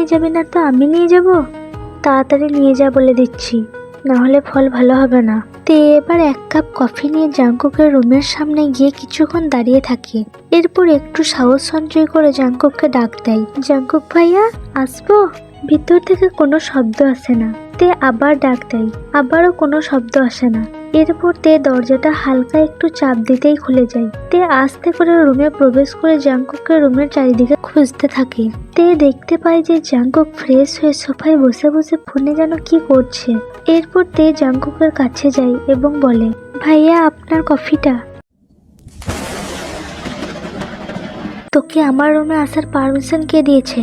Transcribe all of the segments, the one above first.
নিয়ে যাবি না তো আমি নিয়ে যাব? তাড়াতাড়ি নিয়ে যা বলে দিচ্ছি, না হলে ফল ভালো হবে না। তে এবার এক কাপ কফি নিয়ে জাংকুকের রুমের সামনে গিয়ে কিছুক্ষণ দাঁড়িয়ে থাকে। এরপর একটু সাহস সঞ্চয় করে জাংকুককে ডাক দেয়, জাংকুক ভাইয়া আসবো? ভিতর থেকে কোনো শব্দ আসে না। তে আবার ডাক দেয়, আবারও কোনো শব্দ আসে না। এরপর তে দরজাটা হালকা একটু চাপ দিতেই খুলে যায়। তে আস্তে করে রুমে প্রবেশ করে জাংকুকের রুমের চারিদিকে খুঁজতে থাকে। তে দেখতে পায় যে জাংকুক ফ্রেশ হয়ে সোফায় বসে বসে ফোনে যেন কি করছে। এরপর তে জাংকুকের কাছে যায় এবং বলে, ভাইয়া আপনার কফিটা। তোকে আমার রুমে আসার পারমিশন কে দিয়েছে?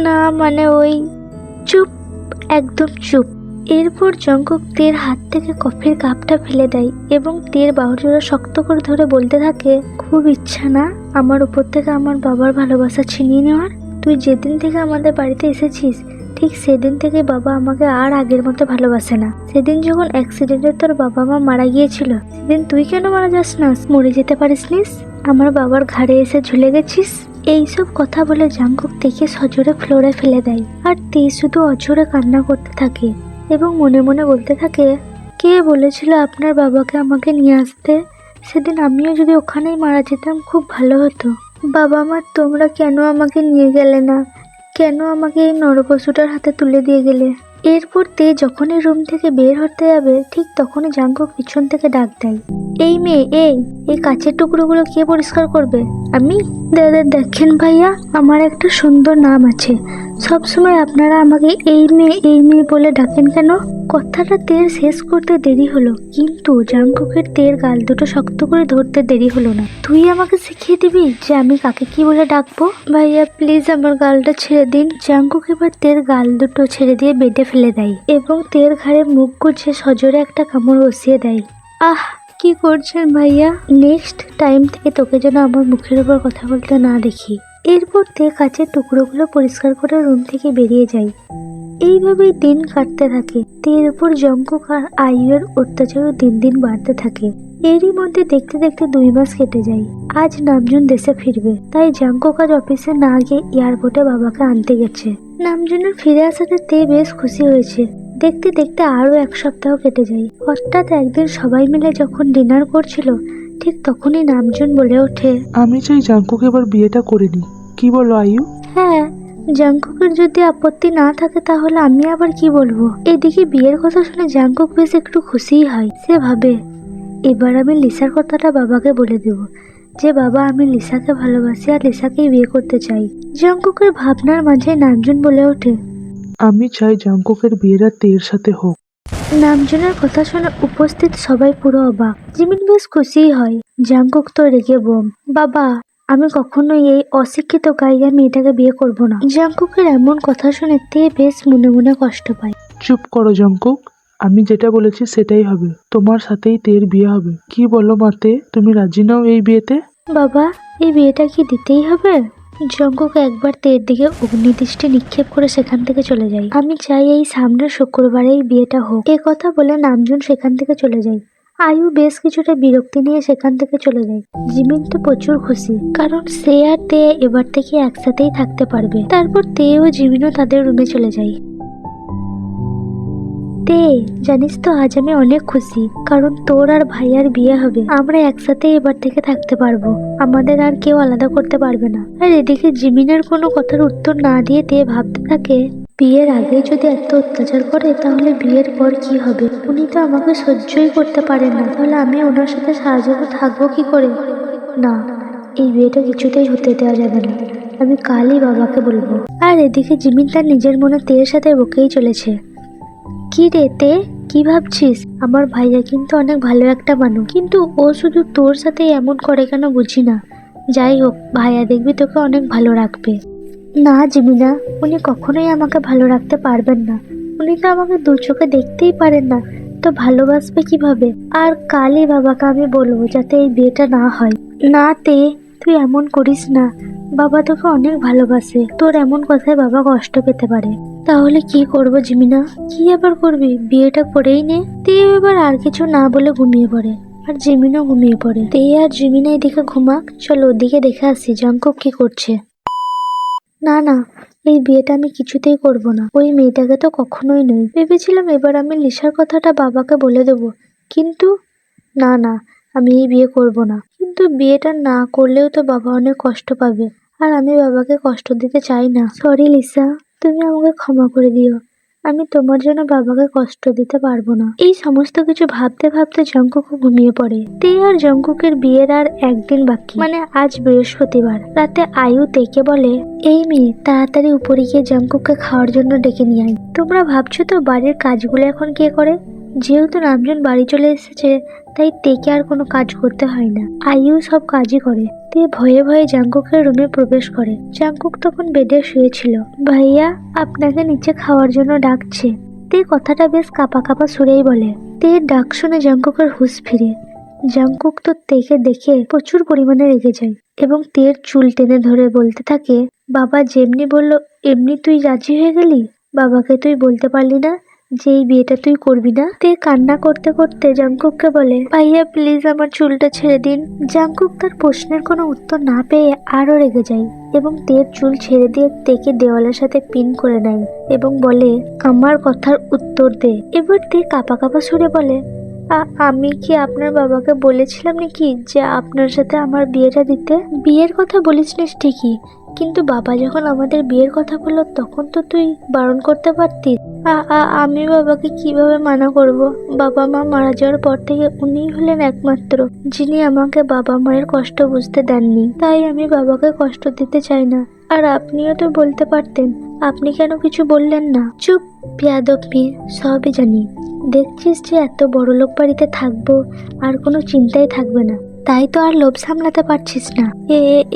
না মানে ওই। চুপ, একদম চুপ। এরপর জাংকুক তের হাত থেকে কফির কাপটা ফেলে দেয় এবং তের বাহুজোড়া শক্ত করে ধরে বলতে থাকে, খুব ইচ্ছা না আমার উপর থেকে আমার বাবার ভালোবাসা ছিনিয়ে নেওয়ার? তুই যেদিন থেকে আমাদের বাড়িতে এসেছিস ঠিক সেদিন থেকে বাবা আমাকে আর আগের মতো ভালোবাসে না। সেদিন যখন অ্যাক্সিডেন্টে তোর বাবা মা মারা গিয়েছিল, সেদিন তুই কেন মারা যাস না? মরে যেতে পারিস নিস? আমার বাবার ঘাড়ে এসে ঝুলে গেছিস? এইসব কথা বলে জাংকুক তেকে সজোরে ফ্লোরে ফেলে দেয় আর তে শুধু অঝরে কান্না করতে থাকে এবং মনে মনে বলতে থাকে, কে বলেছিল আপনার বাবাকে আমাকে নিয়ে আসতে? সেদিন আমিও যদি ওখানেই মারা যেতাম খুব ভালো হতো। বাবা মা তোমরা কেন আমাকে নিয়ে গেলে না? কেন আমাকে এই নরপশুটার হাতে তুলে দিয়ে গেলে? এরপর তে যখনই রুম থেকে বের হতে যাবে ঠিক তখনই জাংকুক পিছন থেকে ডাক দেয়, এই মেয়ে, এই কাচের টুকরোগুলো কে পরিষ্কার করবে? আমি? দাদা দেখেন ভাইয়া, আমার একটা সুন্দর নাম আছে, সবসময় আপনারা আমাকে এই মেয়ে বলে ডাকেন কেন? কথাটা তের শেষ করতে দেরি হলো, কিন্তু জাংকুকের তের গাল দুটো শক্ত করে ধরতে দেরি হলো না। তুই আমাকে শিখিয়ে দিবি যে আমি কাকে কি বলে ডাকবো? ভাইয়া প্লিজ আমার গালটা ছেড়ে দিন। জাংকুক এবার তের গাল দুটো ছেড়ে দিয়ে বেডে ফেলে দেয় এবং তের ঘাড়ে মুখ গুজে সজোরে একটা কামড় বসিয়ে দেয়। আহ, কি করছেন ভাইয়া? নেক্সট টাইম থেকে তোকে যেন আমার মুখের উপর কথা বলতে না দেখি। এরপর তে কাচের টুকরোগুলো পরিষ্কার করে রুম থেকে বেরিয়ে যায়। এইভাবেই দিন কাটতে থাকে। তের উপর জাংকুক আর আইয়ুর অত্যাচারও দিন দিন বাড়তে থাকে। এরই মধ্যে দেখতে দেখতে 2 মাস কেটে যায়। আজ নামজুন দেশে ফিরবে, তাই জাংকুক আজ অফিসে না গিয়ে এয়ারপোর্টে বাবাকে আনতে গেছে। নামজুনের ফিরে আসাতে তে বেশ খুশি হয়েছে। দেখতে দেখতে আরো 1 সপ্তাহ কেটে যায়। হঠাৎ একদিন সবাই মিলে যখন ডিনার করছিল ঠিক তখনই নামজুন বলে ওঠে, আমি চাই জাংকুক এবার বিয়েটা করে নি। কি বলো আয়ু? হ্যাঁ, জাংকুকের যদি আপত্তি না থাকে তাহলে আমি আবার কি বলবো। এদিকে বিয়ের কথা শুনে জাংকুক বেশ একটু খুশিই হয়। সে ভাবে, এবার আমি লিসার কথাটা বাবাকে বলে দেব যে বাবা আমি লিসাকে ভালোবাসি আর লিসাকেই বিয়ে করতে চাই। জাংকুকের ভাবনার মাঝে নামজুন বলে ওঠে, আমি চাই জাংকুকের বিয়েটা তের সাথে হোক। নামজুনের কথা শুনে উপস্থিত সবাই পুরো অবাক। জিমিন বেশ খুশিই হয়। জাংকুক তো রেগে বোম, বাবা আমি কখনোই এই অশিক্ষিত গাইয়া মেয়েটাকে বিয়ে করব না। জাংকুকের এমন কথা শুনে তে বেশ মনে মনে কষ্ট পায়। চুপ করো জাংকুক, আমি যেটা বলেছি সেটাই হবে। তোমার সাথেই তের বিয়ে হবে। কি বলো মাতে, তুমি রাজি নাও এই বিয়েতে? বাবা এই বিয়েটা কি দিতেই হবে? জাংকুক একবার তের দিকে অগ্নিদৃষ্টি নিক্ষেপ করে সেখান থেকে চলে যায়। আমি চাই এই সামনের শুক্রবারে এই বিয়েটা হোক। এ কথা বলে নামজুন সেখান থেকে চলে যায়। আয়ু বেশ কিছুটা বিরক্তি নিয়ে সেখান থেকে চলে যায়। জিমিন তো প্রচুর খুশি, কারণ সে আর তে এবার থেকে একসাথেই থাকতে পারবে। তারপর তে ও জিমিনও তাদের রুমে চলে যায়। তে জানিস তো আজ আমি অনেক খুশি, কারণ তোর আর ভাইয়ার বিয়ে হবে। আমরা একসাথে এবার থেকে থাকতে পারবো, আমাদের আর কেউ আলাদা করতে পারবে না। আর এদিকে জিমিনের কোনো কথার উত্তর না দিয়ে তে ভাবতে থাকে, বিয়ের আগে যদি এত অত্যাচার করে তাহলে বিয়ের পর কি হবে? উনি তো আমাকে সহ্যই করতে পারেন না, তাহলে আমি ওনার সাথে সারা জীবন থাকবো কি করে? না, এই বিয়েটা কিছুতেই হতে দেওয়া যাবে না। আমি কালই বাবাকে বলবো। আর এদিকে জিমিন তার নিজের মনে তের সাথে বকেই চলেছে। কি রে তে, কি ভাবছিস? আমার ভাইয়া কিন্তু অনেক ভালো একটা মানুষ, কিন্তু ও শুধু তোর সাথে এমন করে কেন বুঝি না। যাই হোক, ভাইয়া দেখবি তোকে অনেক ভালো রাখবে। না জিমিনা, উনি কখনোই আমাকে ভালো রাখতে পারবেন না। উনি তো আমাকে 2 চোখে দেখতেই পারেন না, তো ভালোবাসবে কিভাবে? আর কালই বাবাকে আমি বলবো যাতে এই বিয়েটা না হয়। না তে, তুই এমন করিস না। বাবা তোকে অনেক ভালোবাসে, তোর এমন কথায় বাবা কষ্ট পেতে পারে। তাহলে কি করব জিমিনা? কি আবার করবি? বিয়েটা করেই নে। তে এবার আর কিছু না বলে ঘুমিয়ে পড়ে, আর জিমিনও ঘুমিয়ে পড়ে। তে আর জিমিনা এদিকে ঘুমাক, চলো ওদিকে দেখে আসি জাংকুক কি করছে। না না, এই বিয়েটা আমি কিছুতেই করব না। ওই মেয়েটাকে তো কখনোই নই। ভেবেছিলাম এবার আমি লিসার কথাটা বাবাকে বলে দেব, কিন্তু না না, আমি এই বিয়ে করব না। কিন্তু বিয়েটা না করলেও তো বাবা অনেক কষ্ট পাবে, আর আমি বাবাকে কষ্ট দিতে চাই না। সরি লিসা, তুমি আমাকে ক্ষমা করে দিও। আমি তোমার জন্য বাবাকে কষ্ট দিতে পারবো না। এই সমস্ত কিছু ভাবতে ভাবতে জঙ্কুকও ঘুমিয়ে পড়ে। তে আর জঙ্কুকের বিয়ের আর একদিন বাকি, মানে আজ বৃহস্পতিবার রাতে আয়ু তেকে বলে, এই মেয়ে তাড়াতাড়ি উপরে গিয়ে জঙ্কুককে খাওয়ার জন্য ডেকে নিয়ে আয়। তোমরা ভাবছো তো বাড়ির কাজগুলো এখন কে করে? যেহেতু নামজন বাড়ি চলে এসেছে, তাই তেকে আর কোনো কাজ করতে হয় না, আইউ সব কাজই করে। তে ভয়ে ভয়ে জাঙ্কুকের রুমে প্রবেশ করে। জাঙ্কুক তখন বেডে শুয়েছিল। ভাইয়া আপনাকে নিচে খাওয়ার জন্য ডাকছে। তে কথাটা বেশ কাঁপা কাঁপা সুরেই বলে। তে ডাক শুনে জাঙ্কুকের হুঁশ ফিরে। জাঙ্কুক তো তেকে দেখে প্রচুর পরিমাণে রেগে যায় এবং তের চুল টেনে ধরে বলতে থাকে, বাবা যেমনি বলল এমনি তুই রাজি হয়ে গেলি? বাবাকে তুই বলতে পারলি না যে এই বিয়েটা তুই করবি না? তে কান্না করতে করতে জাঙ্কুককে বলে, ভাইয়া প্লিজ আমার চুলটা ছেড়ে দিন। জাঙ্কুক তার প্রশ্নের কোনো উত্তর না পেয়ে আরো রেগে যায় এবং তের চুল ছেড়ে দিয়ে তেকে দেওয়ালের সাথে পিন করে নেয় এবং বলে, আমার কথার উত্তর দে। এবার তে কাঁপা কাঁপা সুরে বলে, আমি কি আপনার বাবাকে বলেছিলাম নাকি যে আপনার সাথে আমার বিয়েটা দিতে? বিয়ের কথা বলিসনিস ঠিকই, কিন্তু বাবা যখন আমাদের বিয়ের কথা বললো তখন তো তুই বারণ করতে পারতিস। আমি বাবাকে কিভাবে মানা করব? বাবা মা মারা যাওয়ার পর থেকে উনিই হলেন একমাত্র যিনি আমাকে বাবা মায়ের কষ্ট বুঝতে দেননি। তাই আমি বাবাকে কষ্ট দিতে চাই না। আর আপনিও তো বলতে পারতেন, আপনি কেন কিছু বললেন না? চুপ বেয়াদব মেয়ে, সবই জানি। দেখছিস যে এত বড়লোক বাড়িতে থাকবো আর কোনো চিন্তাই থাকবে না, তাই তো আর লোভ সামলাতে পারছিস না।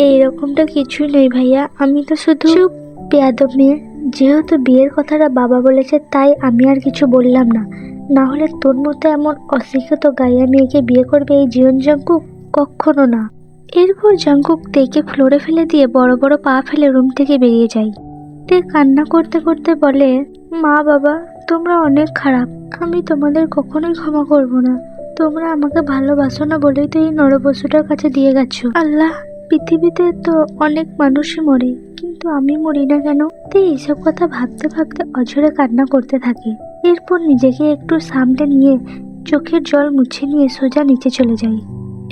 এইরকমটা কিছুই নেই ভাইয়া, আমি তো শুধু। চুপ বেয়াদব মেয়ে, যেহেতু বিয়ের কথাটা বাবা বলেছে তাই আমি আর কিছু বললাম না। না হলে তোর মতো এমন অশিক্ষিত গাইয়া মেয়েকে বিয়ে করবে এই জীবন জাঙ্কুক? কখনো না। এরপর জাঙ্কুক তেকে ফ্লোরে ফেলে দিয়ে বড় বড় পা ফেলে রুম থেকে বেরিয়ে যায়। তে কান্না করতে করতে বলে, মা বাবা তোমরা অনেক খারাপ, আমি তোমাদের কখনোই ক্ষমা করব না। তোমরা আমাকে ভালোবাসো না বলেই তো এই নরপশুটার কাছে দিয়ে গেছো। আল্লাহ, পৃথিবীতে তো অনেক মানুষই মরে, কিন্তু আমি মরি না কেন? তে এইসব কথা ভাবতে ভাবতে অঝরে কান্না করতে থাকে। এরপর নিজেকে একটু সামলে নিয়ে চোখের জল মুছে নিয়ে সোজা নিচে চলে যায়।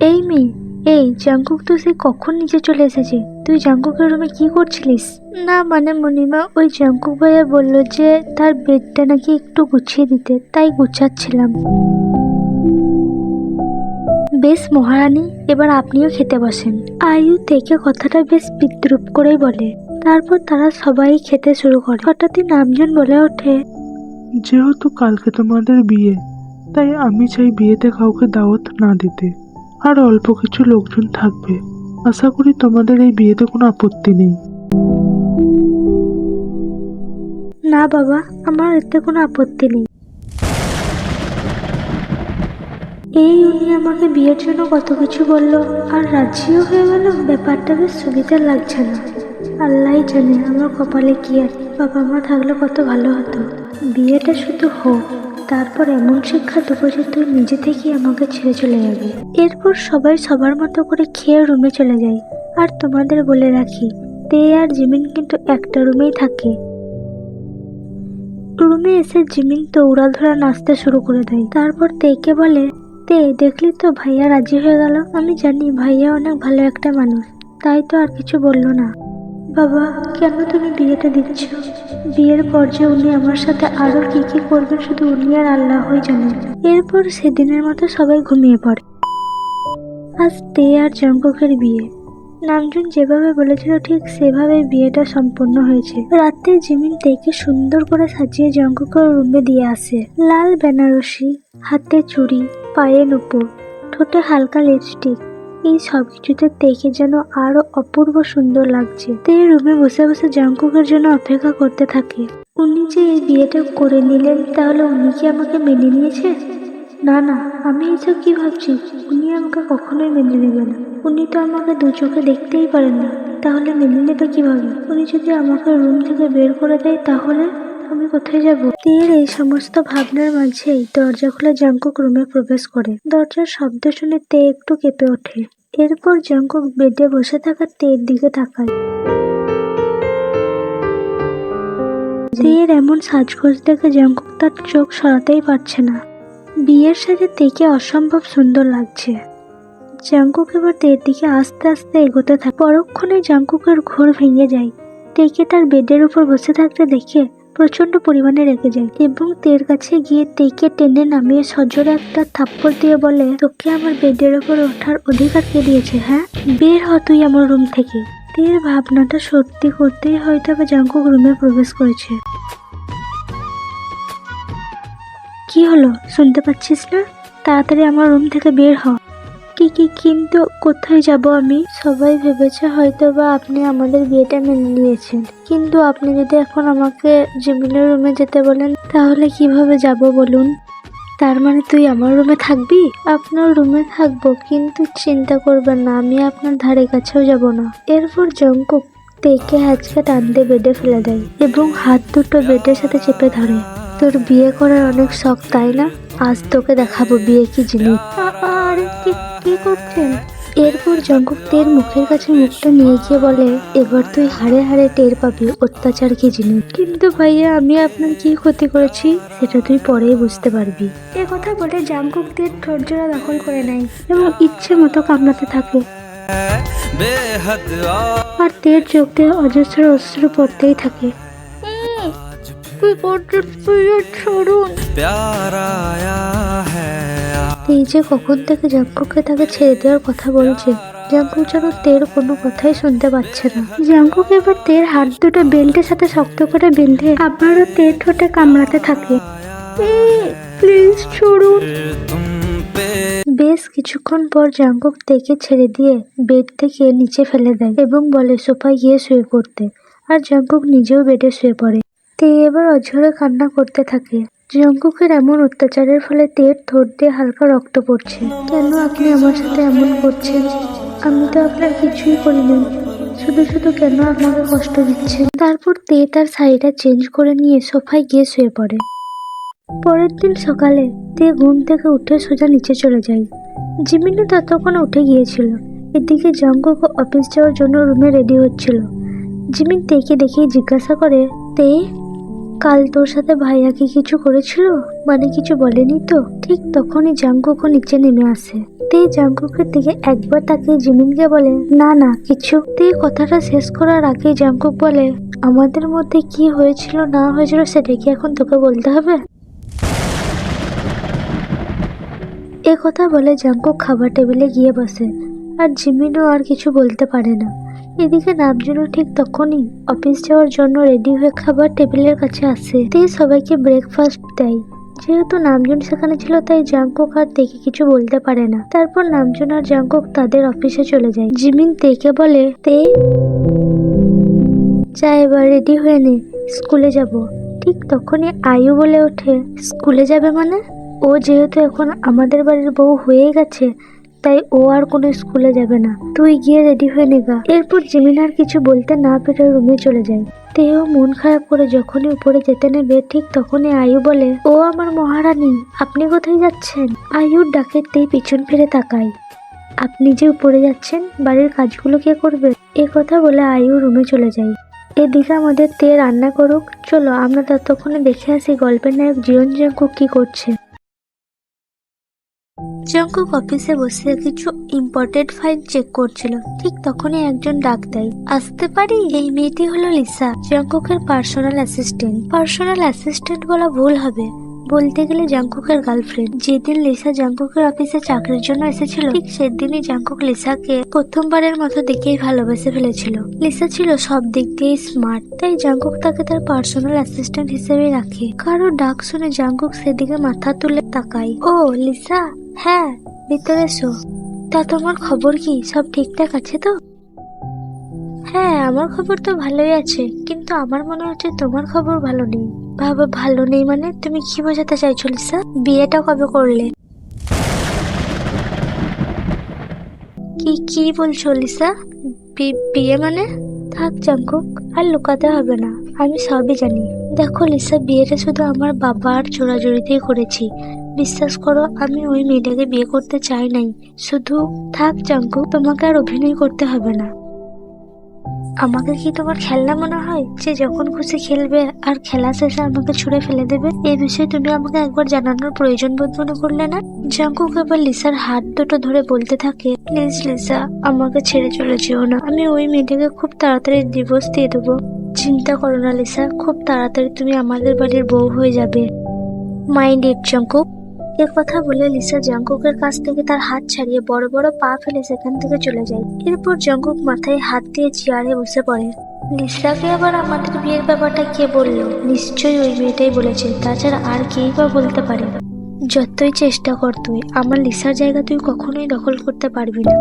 এই মেয়ে, এই জাঙ্কুক তো সেই কখন নিচে চলে এসেছে? তুই জাঙ্কুকের রুমে কি করছিলিস? না মানে মনিমা, ওই জাঙ্কুক ভাইয়া বলল যে তার বেডটা নাকি একটু গুছিয়ে দিতে, তাই গুছাচ্ছিলাম। বেশ মহারানী, এবার আপনিও খেতে বসেন। আয়ু থেকে কথাটা বেশ বিদ্রুপ করেই বলে। তারপর তারা সবাই খেতে শুরু করে। হঠাৎই নামজন বলে ওঠে, যেহেতু কালকে তোমাদের বিয়ে, তাই আমি চাই বিয়েতে কাউকে দাওয়াত না দিতে, আর অল্প কিছু লোকজন থাকবে। আশা করি তোমাদের এই বিয়েতে কোনো আপত্তি নেই। না বাবা, আমার এতে কোনো আপত্তি নেই। এই উনি আমাকে বিয়ের জন্য কত কিছু বললো আর রাজিও হয়ে গেল, ব্যাপারটা বেশ সুবিধা লাগছে না। আল্লাহই জানে আমার কপালে কি আছে। বাবা মা থাকলে কত ভালো হতো। বিয়েটা শুধু হোক, তারপর এমন শিক্ষা দেবো যে তুই নিজে থেকেই আমাকে ছেড়ে চলে যাবি। এরপর সবাই সবার মতো করে খেয়ে রুমে চলে যায়। আর তোমাদের বলে রাখি, তে আর জিমিন কিন্তু একটা রুমেই থাকে। রুমে এসে জিমিন তো উড়াধরা নাচতে শুরু করে দেয়। তারপর তেকে বলে, তে দেখলি তো ভাইয়া রাজি হয়ে গেল। আমি জানি ভাইয়া অনেক ভালো একটা মানুষ, তাই তো আর কিছু বললো না। বাবা কেন তুমি বিয়েটা দিচ্ছ? বিয়ের পর যে উনি আমার সাথে আরো কি কি করবেন শুধু উনি আর আল্লাহই জানেন। এরপর সেদিনের মতো সবাই ঘুমিয়ে পড়ে। আজ তে আর জঙ্কুকের বিয়ে। নামজুন যেভাবে বলেছিল ঠিক সেভাবে বিয়েটা সম্পন্ন হয়েছে। রাতে জিমিন তেকে সুন্দর করে সাজিয়ে জঙ্কুকের রুমে দিয়ে আসে। লাল বেনারসি, হাতে চুড়ি, পায়ে নুপুর, ঠোঁটে হালকা লিপস্টিক, এই সব কিছুতে তেকে যেন আরো অপূর্ব সুন্দর লাগছে। তে রুমে বসে বসে জঙ্কুকের জন্য অপেক্ষা করতে থাকে। উনি যে এই বিয়েটা করে নিলেন, তাহলে উনি কি আমাকে মেনে নিয়েছে? না না, আমি এইসব কি ভাবছি? উনি আমাকে কখনোই মেনে নেবে না। উনি তো আমাকে দু চোখে দেখতেই পারেন না, তাহলে মেনে নেবে কিভাবে? উনি যদি আমাকে রুম থেকে বের করে দেয় তাহলে আমি কোথায় যাব? তের এই সমস্ত ভাবনার মাঝেই দরজা খুলে জাঙ্কুক রুমে প্রবেশ করে। দরজার শব্দ শুনে তে একটু কেঁপে ওঠে। এরপর জাঙ্কুক বেডে বসে থাকা তের দিকে তাকায়। জিমিন, তুমি কি আমাকে ছেড়ে চলে যাবে? তে একটু ভয় পেয়ে বলে, না, আমি তোমাকে ছেড়ে চলে যাব না। আমি তোমাকে রুম থেকে বের করে দেবো। তে কান্না করতে করতে বলে, ভাইয়া প্লিজ আমাকে ছেড়ে দিন। জাঙ্কুক বেডে বসে থাকা তের দিকে তাকায়। এরপর জাঙ্কুক বেডে বসে থাকা তের দিকে তাকায়। তের এমন সাজগোজ দেখে জাঙ্কুক তার চোখ সরাতেই পারছে না। বিয়ের সাথে তেকে অসম্ভব সুন্দর লাগছে। জাঙ্কুক এবার তের দিকে আস্তে আস্তে এগোতে থাকে। পরক্ষণে জাঙ্কুকের ঘোর ভেঙে যায়। তেকে তার বেডের উপর বসে থাকতে দেখে প্রচন্ড পরিমাণে রেগে যায় এবং তের কাছে গিয়ে তেকে টেনে নামিয়ে সজোরে একটা থাপ্পড় দিয়ে বলে, তোকে আমার বেডের উপর ওঠার অধিকার কে দিয়েছে? হ্যাঁ, বের হ তুই আমার রুম থেকে। তের ভাবনাটা সত্যি করতেই হয়তো বা জাঙ্কুক রুমে প্রবেশ করেছে। কি হলো, শুনতে পাচ্ছিস না? তাড়াতাড়ি আমার রুম থেকে বের হ। কিন্তু কোথায় যাব আমি? সবাই ভেবেছে হয়তো বা আপনি আমাদের বিয়েটা মেনে নিয়েছেন, কিন্তু আপনি যদি এখন আমাকে জিমিনের রুমে যেতে বলেন তাহলে কিভাবে যাব বলুন? তার মানে তুই আমার রুমে থাকবি? আপনার রুমে থাকবো, কিন্তু চিন্তা করবেন না, আমি আপনার ধারে কাছেও যাব না। এরপর জঙ্কুক তেকে হ্যাচকে টান দিয়ে বেডে ফেলে দেয় এবং হাত দুটো বেডের সাথে চেপে ধরে। তোর বিয়ে করার অনেক শখ তাই না? আজ তোকে দেখাবো বিয়ে কি জিনিস। আরে কি করছেন? এরপর জঙ্কুক তের মুখের কাছে মুখটা নিয়ে গিয়ে বলে, এবার তুই হাড়ে হাড়ে টের পাবি অত্যাচার কি জিনিস। কিন্তু ভাইয়া, আমি আপনার কি ক্ষতি করেছি সেটা তুই পরেই বুঝতে পারবি। এ কথা বলে জাঙ্কুক তের ঠোঁটজোড়া দখল করে নেয় এবং ইচ্ছে মতো কামড়াতে থাকে। আর তের চোখ দিয়ে অজস্র অশ্রু পড়তেই থাকে। এই যে কখন থেকে জাঙ্কুককে তাকে ছেড়ে দেওয়ার কথা বলছে, জাঙ্কুক যেন তের কোনো কথাই শুনতে পাচ্ছে না। জাঙ্কুক এবার তের হাত দুটো বেল্টের সাথে শক্ত করে বেঁধে আবারও তের ঠোঁটে কামড়াতে থাকে। প্লিজ ছাড়ুন। বেশ কিছুক্ষণ পর জাঙ্কুক তেকে ছেড়ে দিয়ে বেড থেকে নিচে ফেলে দেয় এবং বলে সোফায় গিয়ে শুয়ে পড়তে। আর জাঙ্কুক নিজেও বেডে শুয়ে পড়ে। তে এবার অঝরে কান্না করতে থাকে। জঙ্কুকের এমন অত্যাচারের ফলে তের ঠোঁট দিয়ে হালকা রক্ত পড়ছে। কেন আপনি আমার সাথে এমন করছেন? আমি তো আপনার কিছুই করিনি, শুধু শুধু কেন আপনাকে কষ্ট দিচ্ছেন? তারপর তে তার শাড়িটা চেঞ্জ করে নিয়ে সোফায় গিয়ে শুয়ে পড়ে। পরের দিন সকালে তে ঘুম থেকে উঠে সোজা নিচে চলে যায়। জিমিনও ততক্ষণে উঠে গিয়েছিল। এদিকে জঙ্কুক অফিস যাওয়ার জন্য রুমে রেডি হচ্ছিল। জিমিন তেকে দেখেই জিজ্ঞাসা করে, তে কাল তোর সাথে ভাইয়া কি কিছু করেছিল? মানে কিছু বলেনি তো? ঠিক তখনই জাঙ্কুকও নিচে নেমে আসে। তে জাঙ্কুকের দিকে একবার তাকিয়ে জিমিনকে বলে, না না কিছু। তে কথাটা শেষ করার আগেই জাঙ্কুক বলে, আমাদের মধ্যে কি হয়েছিল না হয়েছিল সেটা কি এখন তোকে বলতে হবে? এ কথা বলে জাঙ্কুক খাবার টেবিলে গিয়ে বসে আর জিমিনও আর কিছু বলতে পারে না। এদিকে নামজুনও ঠিক তখনই অফিস যাওয়ার জন্য রেডি হয়ে খাবার টেবিলের কাছে আসে। তে সবাইকে ব্রেকফাস্ট দেয়। যেহেতু নামজুন সেখানে ছিল তাই জাঙ্কুক আর তেকে কিছু বলতে পারে না। তারপর নামজুন আর জাঙ্কুক তাদের অফিসে চলে যায়। জিমিন তেকে বলে, তে যা এবার রেডি হয়ে নে, স্কুলে যাব। ঠিক তখনই আয়ু বলে ওঠে, স্কুলে যাবে মানে? ও যেহেতু এখন আমাদের বাড়ির বউ হয়ে গেছে তাই ও আর কোনো স্কুলে যাবে না, তুই গিয়ে রেডি হয়ে নেগা। এরপর জিমিন আর কিছু বলতে না পেরে রুমে চলে যায়। তেও মন খারাপ করে যখনই উপরে যেতে নেবে ঠিক তখনই আয়ু বলে, ও আমার মহারানী, আপনি কোথায় যাচ্ছেন? আয়ুর ডাকে তে পিছন ফিরে তাকায়। আপনি যে উপরে যাচ্ছেন, বাড়ির কাজগুলো কে করবে? এ কথা বলে আয়ু রুমে চলে যায়। এদিকে আমাদের তে রান্না করুক, চলো আমরা ততক্ষণে দেখে আসি গল্পের নায়ক জিয়ন জাঙ্কুক কি করছে। জঙ্কুক অফিসে বসে কিছু ইম্পর্টেন্ট ফাইল চেক করছিল। ঠিক তখনই একজন ডাক দেয়, আসতে পারি? এই মেয়েটি হলো লিসা, জঙ্কুকের পার্সোনাল অ্যাসিস্ট্যান্ট বলা ভুল হবে, বলতে গেলে জাঙ্কুকের গার্লফ্রেন্ড। যেদিন লিসা জাঙ্কুকের অফিসে চাকরির জন্য এসেছিল ঠিক সেদিনই জাঙ্কুক লিসাকে প্রথমবারের মতো দেখেই ভালোবেসে ফেলেছিল। লিসা ছিল সব দিক দিয়ে স্মার্ট, তাই জাঙ্কুক তাকে তার পার্সোনাল অ্যাসিস্ট্যান্ট হিসেবে রাখে। কারো ডাক শুনে জাঙ্কুক সেদিকে মাথা তুলে তাকায়। ও লিসা, হ্যাঁ ভিতরে এসো। তা তোমার খবর কি, সব ঠিকঠাক আছে তো? হ্যাঁ আমার খবর তো ভালোই আছে, কিন্তু আমার মনে হচ্ছে তোমার খবর ভালো নেই। বাবা ভালো নেই মানে তুমি কি বোঝাতে চাইছো লিসা? বিয়েটা কবে করলে? কি বলছো লিসা? বিয়ে মানে? থাক জাঙ্কুক, আর লুকাতে হবে না, আমি সবই জানি। দেখো লিসা, বিয়েটা শুধু আমার বাবা আর জোড়াজোড়িতেই করেছি। বিশ্বাস করো, আমি ওই মেয়েটাকে বিয়ে করতে চাই নাই। শুধু থাক জাঙ্কুক, তোমাকে আর অভিনয় করতে হবে না। আমাকে কি তোমার খেলনা মনে হয় যে যখন খুশি খেলবে আর খেলা শেষে আমাকে ছুঁড়ে ফেলে দেবে? এই বিষয়ে তুমি আমাকে একবার জানানোর প্রয়োজন বোধ মনে করলে না? জাঙ্কুক এবার লিসার হাত দুটো ধরে বলতে থাকে, প্লিজ লিসা, আমাকে ছেড়ে চলে যেও না। আমি ওই মেয়েটাকে খুব তাড়াতাড়ি ডিভোর্স দিয়ে দেবো। চিন্তা করো না লিসা, খুব তাড়াতাড়ি তুমি আমাদের বাড়ির বউ হয়ে যাবে। Mind it Jungkook. এ কথা বলে লিসা জাঙ্কুকের কাছ থেকে তার হাত ছাড়িয়ে বড় বড় পা ফেলে সেখান থেকে চলে যায়। এরপর জাঙ্কুক মাথায় হাত দিয়ে চেয়ারে বসে পড়ে। লিসাকে আবার আমাদের বিয়ের ব্যাপারটা কে বললো? নিশ্চয়ই ওই মেয়েটাই বলেছে, তাছাড়া আর কেই বা বলতে পারে। যতই চেষ্টা কর তুই, আমার লিসার জায়গা তুই কখনোই দখল করতে পারবি না।